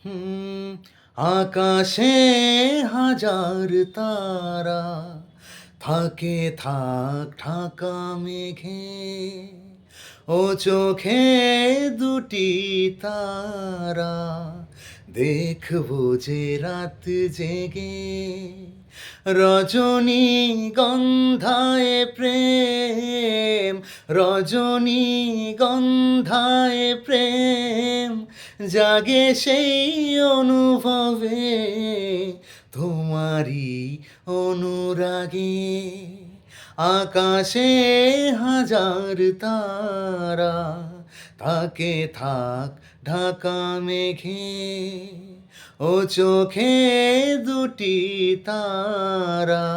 হুম, আকাশে হাজার তারা থাকে থাক ঢাকা মেঘে, ও চোখে দুটি তারা দেখবো যে রাত জেগে, রজনী গন্ধায় প্রেম, রজনী গন্ধায় প্রেম জাগে সেই অনুভবে, তোমারই অনুরাগে। আকাশে হাজার তারা থাকে থাক ঢাকা মেঘে, ও চোখে দুটি তারা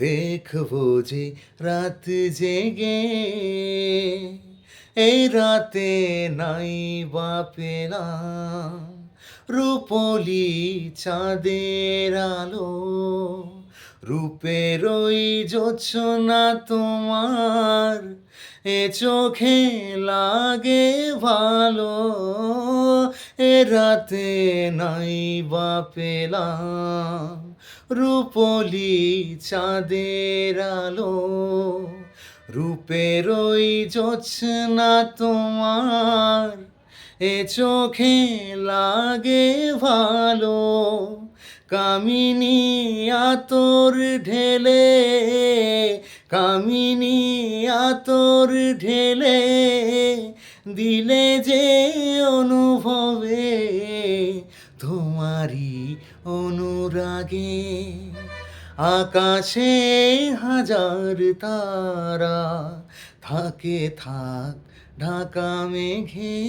দেখবো যে রাত জেগে, এই রাতে নাই বা পেলাম রূপলি চাঁদের আলো, রূপের ওই জোছনা তোমার এ চোখে লাগে ভালো, এ রাতে নাই বা পেলাম রূপলি চাঁদের আলো, রূপের ওই জোছনা তোমার এ চোখে লাগে ভালো, কামিনী আতর ঢেলে, কামিনী আতর ঢেলে দিলে যে অনুভবে, তোমারই অনুরাগে। আকাশে হাজার তারা থাকে থাক ঢাকা মেঘে।